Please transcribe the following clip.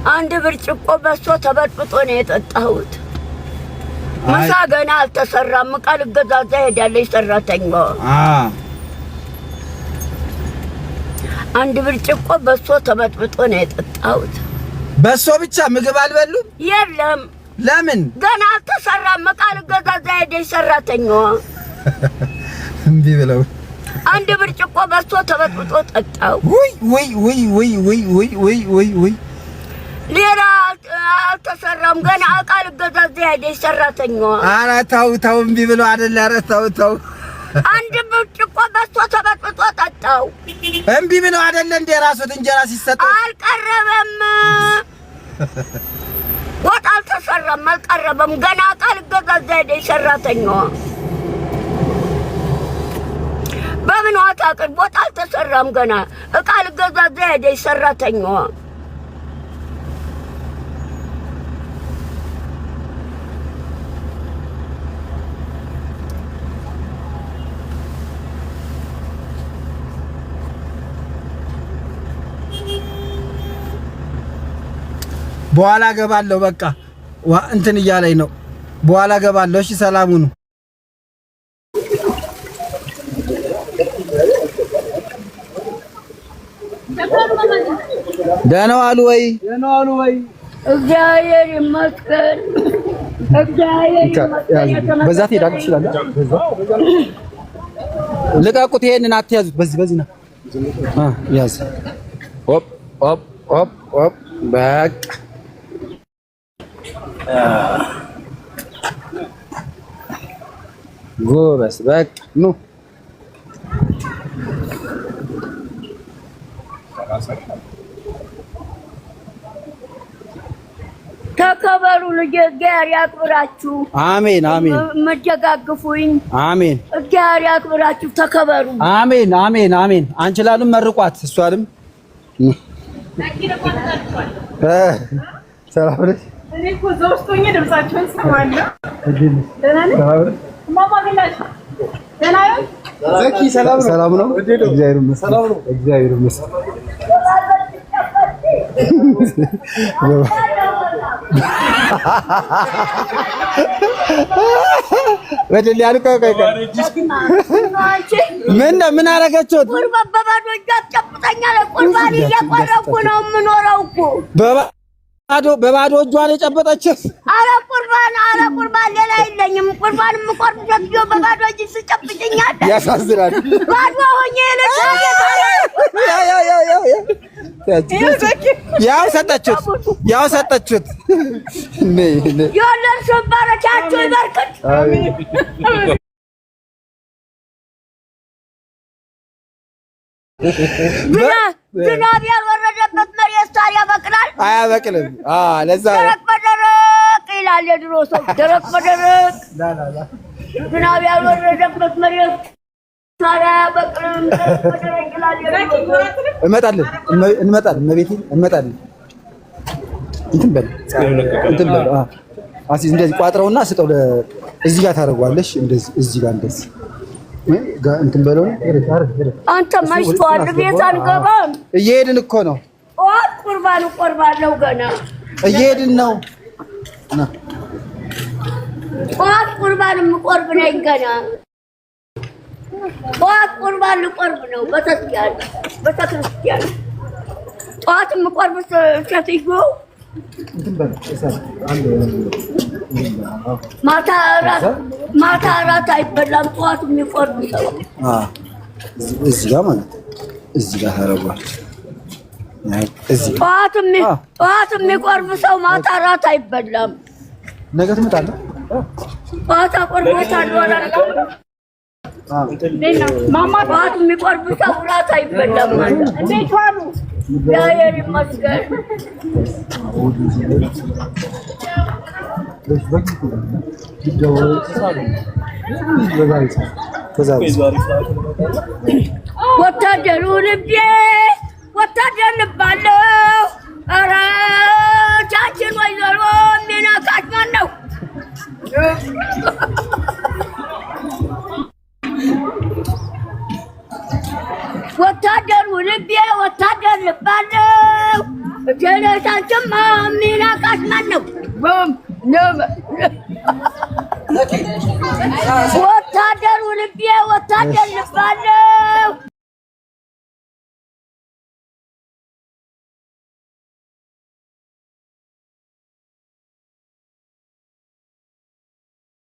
አንድ ብርጭቆ በሶ ተበጥብጦ ነው የጠጣሁት። ምሳ ገና አልተሰራም። ቃል ገዛዛ ሄዳለች ሰራተኛዋ። አንድ ብርጭቆ በሶ ተበጥብጦ ነው የጠጣሁት። በሶ ብቻ ምግብ አልበሉም? የለም። ለምን? ገና አልተሰራም። ቃል ገዛዛ ሄደች ሰራተኛዋ። እንዴ ብለው አንድ ብርጭቆ በሶ ተበጥብጦ ጠጣሁ። ወይ ሌላ አልተሰራም። ገና ቃል ገዛዛ ሄደች ሰራተኛዋ። ኧረ ተው እንዴ ብለው አይደል? ኧረ ተው አንድ ብርጭቆ በሶ ተበጥብጦ ጠጣሁ። እምቢ ብለው አይደል እንደ ራስዎት እንጀራ ሲሰጡ? አልቀረበም። ወጥ አልተሰራም፣ አልቀረበም። ገና ቃል ገዛዛ ሄደች ሰራተኛዋ። በምን አታውቅም? ወጥ አልተሰራም ገና ቃል ገዛዛ ሄደች ሰራተኛዋ። በኋላ ገባለሁ። በቃ እንትን እያለኝ ነው። በኋላ ገባለሁ። እሺ ሰላም ሁኑ። ደህና ዋሉ ወይ? እግዚአብሔር ይመስገን። በዛ ትሄዳለህ ትችላለህ። በዛ ልቀቁት። ይሄንን አትያዙት። በዚህ ና ያዝ። ኦፕ በቃ ጎበስ በቃ ኑ ተከበሩ። እግዚአብሔር ያክብራችሁ። አሜን። መደጋግፉኝ። አሜን። እግዚአብሔር ያክብራችሁ። ተከበሩ። አሜን። አንችላሉም መርቋት። እሷንም ሰላም ነሽ? እኔ እኮ ዘውስቶኝ ድምጻቸውን ሰማለሁ። ዘኪ ሰላም ነው? እግዚአብሔር ይመስገን። ወደል ያልከ ምን አረጋችሁት? ቁርባን በባዶ እጅ አስጨብጠኛል። ቁርባን እየቆረብኩ ነው የምኖረው እኮ። በባዶ እጇ ነው የጨበጠችው። ኧረ ቁርባን ሌላ የለኝም። ቁርባን የምቆርብ ሴትዮ በባዶ እጅ ስጨብጭኛል። ያሳዝናል። ባዶ ሆኜ ያው ሰጠችሁት። የወለድሽ ባረቻችሁ ይበርክት። ዝናብ ያልወረደበት መሬት ታዲያ ያበቅላል? አያበቅልም። ለዛ ደረቅ በደረቅ ይላል የድሮ ሰው። ደረቅ በደረቅ ዝናብ ያልወረደበት መሬት ታዲያ ያበቅልም። ደረቅ በደረቅ ይላል የድሮ ሰው። እንመጣለን። እንትን በል እንደዚህ ቋጥረውና ስጠው። እዚህ ጋር ታደርገዋለሽ። እዚህ ጋር እንደዚህ እንትን በለው። አንተ ማይስተዋል ቤት አንገባም። እየሄድን እኮ ነው። ቁርባን እቆርባለሁ ገና እየሄድን ነው። ቁርባን የምቆርብ ነኝ ገና። ቁርባን ልቆርብ ነው ቤተክርስቲያን። ጠዋት የምቆርብ ሴትዮ ማታ እራት አይበላም። ጠዋት የሚቆርብ ሰው እዚህ ጋር ማለት እዚህ ጋር ታደርጓል። ጠዋት የሚቆርብ ሰው ማታ እራት አይበላም። ነገ ትመጣለህ? ጠዋት አቆርቦታለሁ አላልኩም? ጠዋት የሚቆርብ ሰው እራት አይበላም ማለት እንዴት ዋሉ? እግዚአብሔር ይመስገን። ወታደሩ ልቤ ወታደር ልባለሁ። ኧረ ቻችን ወይዘሮ የሚነካች ማን ነው? ወታደሩ ልቤ ወታደር ልባለሁ። ጀነታቸው ሚናቃት ማን ነው? ወታደሩ ልቤ ወታደር ልባለ